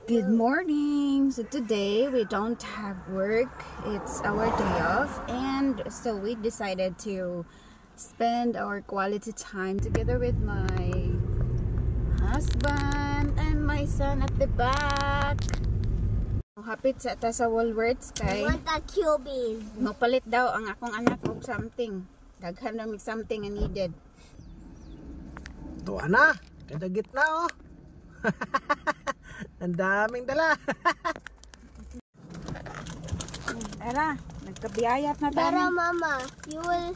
Good morning. So today we don't have work. It's our day off, and so we decided to spend our quality time together with my husband and my son at the back. Hapit sa ta sa Woolworths kay I want the cubies. palit daw ang akong anak og something. Daghan na mig something nga needed. Tuwa na, kadagit na oh. Ang daming dala. Era, nagkabiyayat na Pero tayo. Mama, you will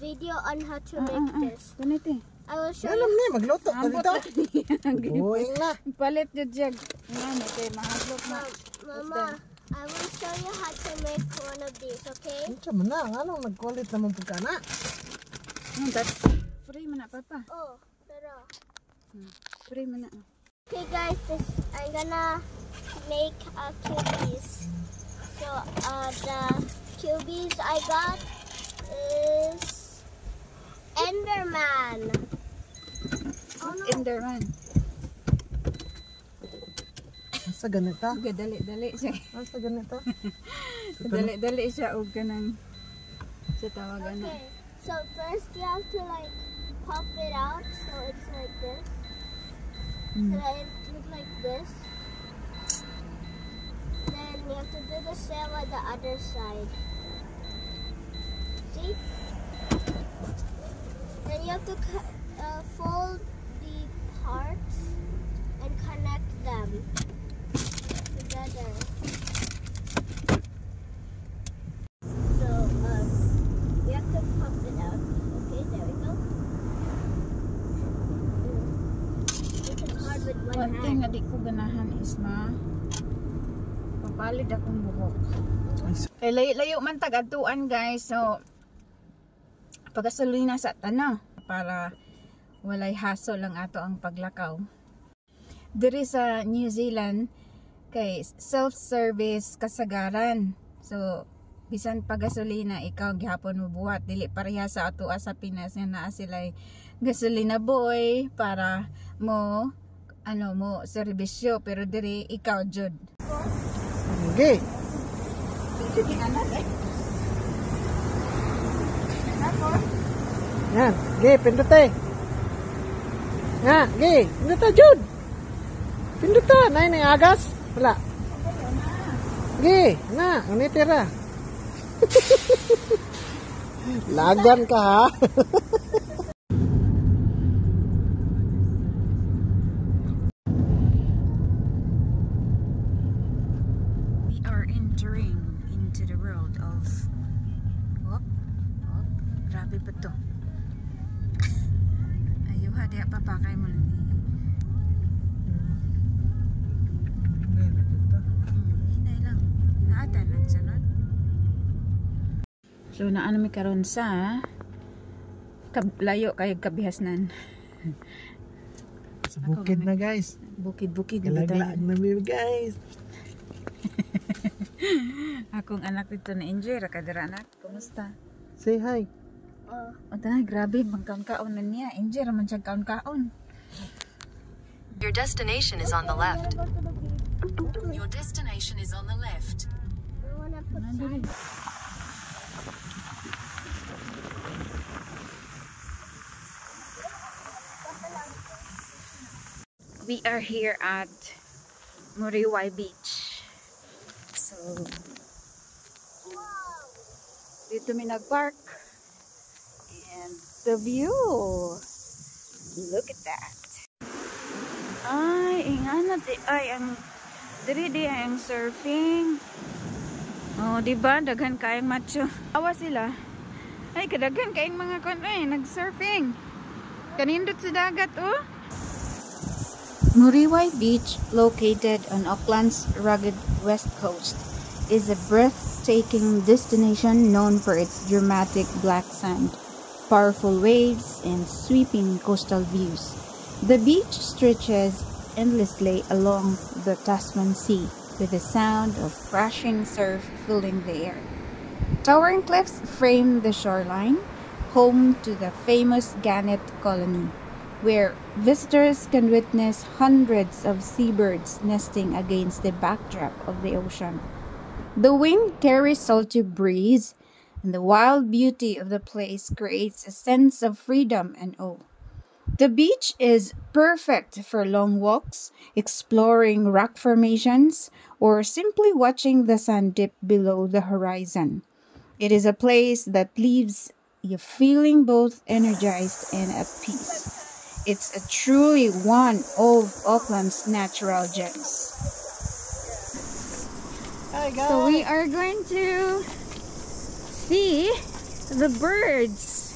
video on how to make this. Ganito. I will show Alam you. niya, magluto pa dito. Buing na. Palit jud jag. Ngani kay mahaslok na. Mama, I will show you how to make one of these, okay? Ano man na, anong nagkulit naman pagkana? That's free man na papa. Oh, pero. Free man na. Okay guys, I'm gonna make cubies. So the cubies I got is Enderman. Enderman. Asa ganito? Dali siya. Asa ganito? Dali siya og kanang sa tawagan na. Okay, so first you have to like pop it out so it's like this. So that it looks like this. Then you have to do the same on the other side. See? Then you have to fold the parts and connect them together. So we have to pop it out. Okay, there we go. This is hard with one One thing hand. na di ko ganahan is papalit akong buhok. Kay layo man tag-atuan guys. So pagasulina sa tana para walay hassle lang ato ang paglakaw. Diri sa New Zealand kay self-service kasagaran. So bisan pagasolina ikaw gihapon mo buhat, dili pareha sa ato sa Pinas nga naa sila gasolina boy para mo serbisyo, pero diri ikaw jud. Okay. Yan, okay, pinduta eh. Yan, okay, pinduta jud. Pinduta, na ini agas. Wala. Okay, na, ini tira. Lagan ka ha. We are entering into the world of grabe pa to. Ayuha diya papakay mo ni. Hinay lang. Naatan lang sunod. So naano mi karon sa layo kay kabihasnan. Sa bukid na guys. Bukid-bukid Galaglaag na mi guys. Akong anak dito na enjoy ra kadira anak. Kumusta? Say hi. Grabe magkaon-kaon na niya. Enjoy ra man siya kaon-kaon. Your destination is on the left. Go to the beach. Your destination is on the left. I wanna put sand. We are here at Muriwai Beach. So dito mi nagpark. And the view. Look at that. Ay, ingana ang diri ang surfing. Oh, di ba daghan kaayong macho. Awa sila. Ay, kadaghan kaayong mga nag-surfing. Kanindot sa dagat oh. Muriwai Beach, located on Auckland's rugged west coast, is a breathtaking destination known for its dramatic black sand, powerful waves, and sweeping coastal views. The beach stretches endlessly along the Tasman Sea, with the sound of crashing surf filling the air. Towering cliffs frame the shoreline, home to the famous Gannet colony, where visitors can witness hundreds of seabirds nesting against the backdrop of the ocean. The wind carries salty breeze, and the wild beauty of the place creates a sense of freedom and awe. The beach is perfect for long walks, exploring rock formations, or simply watching the sun dip below the horizon. It is a place that leaves you feeling both energized and at peace. It's a truly one of Auckland's natural gems. Hi guys. So we are going to see the birds.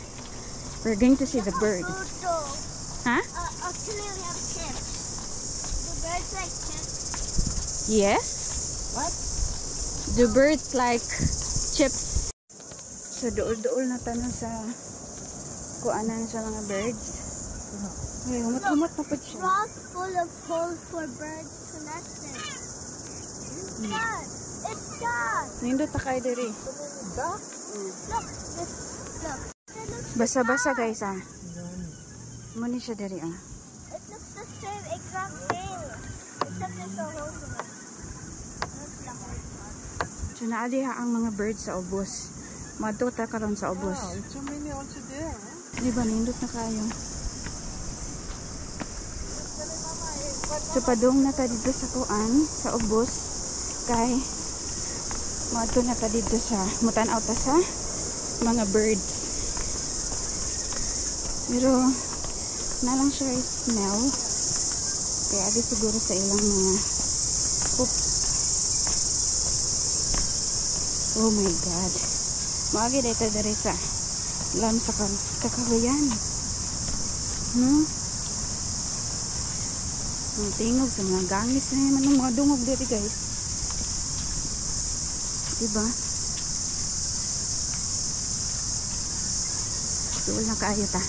We're going to see the birds. Huh? Australia have chips. The birds like chips. Yes. What? Do birds like chips? So dool-dool na tanong sa kuanan sa mga birds. Ay, humot-humot na po siya. Rock full of holes for birds to nest in. God, it's God. Nindot na kayo diri. Look, this, look. It looks Basa-basa guys ah. Muni siya diri ah. It looks the same exact thing. Except there's no holes in it. Looks the whole. So naadi ha ang mga birds sa ubos. Madto ta karon sa ubos. Wow, it's so many also there. Huh? Di ba nindot na kayo? So padung na ta dito sa kuan, sa ubos kay madto na ta dito sa mutan-aw ta sa mga birds. Pero na lang siya smell. Kaya di siguro sa ilang mga poop. Oh my god. Maagi dito diri sa lam sa kakahuyan. Ang tingog sa mga gangis na naman ng mga dungog dito guys. Diba? Tuol na kaayo ta.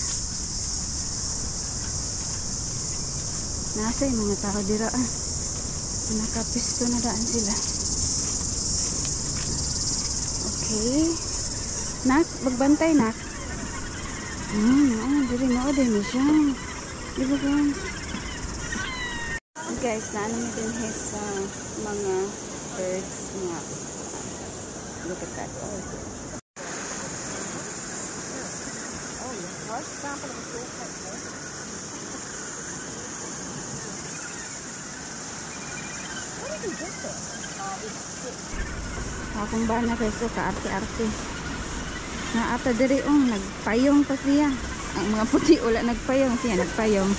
Nasa yung mga tao dira ah. Nakapisto na daan sila. Okay. Nak, magbantay nak. Diri na o din siya. Diba guys? Guys, naano mo din sa mga birds nga. Look at that. Oh, First sample of a shortcut there. What did you get there? akong bana guys, so kaarte-arte. Na ata diri nagpayong pa siya. Ang mga puti wala nagpayong, siya nagpayong.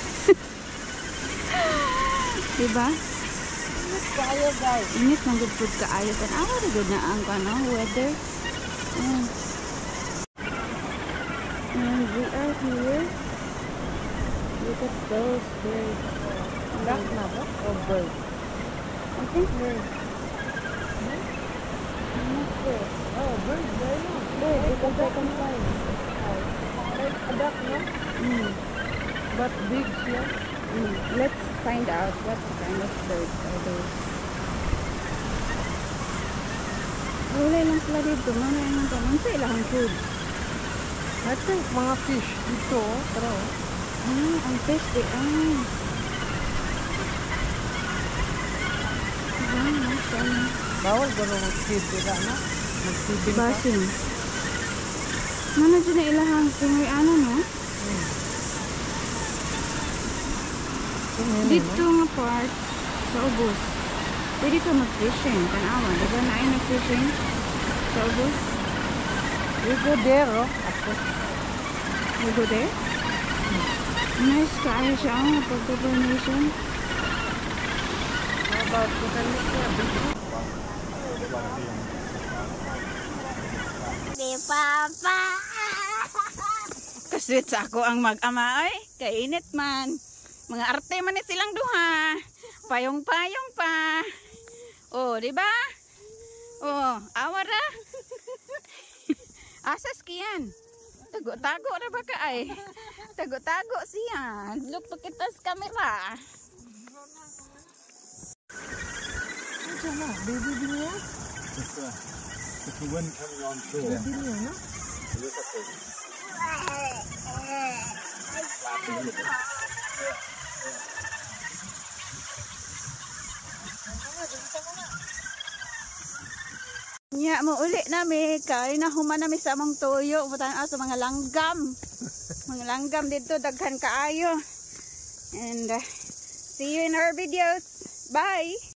Diba? Init kayo guys. Init ng good food kaayo. Tanawa rin good na ang weather. And we are here. Look at those birds. Duck na ba? Or bird? I think birds. I'm not sure. Oh, bird. There you go. Bird, because I can fly. Like a duck, no? But big here. Let's find out what kind of birds are those. Wala lang sila dito. Mana yung tanong sa ilang food. I think mga fish dito. Pero, Ang fish di bawal gano'n mag-feed nila, no? Mag-feeding ka. Basin. Mana dyan na ilahang tungoy ano, no? Dito nga part sa ubos. Pwede ka mag-fishing. Tanawa. Diba na ay nag-fishing sa ubos? We go there, oh. After. You go there? Nice kaya siya ang pagka-donation. How about the Ni Papa. Kaswit sa ako ang mag-ama ay. Kainit man. Mga arte man ni silang duha. Payong-payong pa. Oh, di ba? Oh, awara. Asas kiyan. Tago-tago na ba ka ay? Tago-tago siya. Look to kita sa camera. Diyan na, baby din yan. With the wind coming on through Baby them. din yan, no? Look at this. Nya mo uli nami kay nahuman nami sa among tuyo butan sa mga langgam. Mga langgam dito daghan kaayo. And see you in our videos. Bye.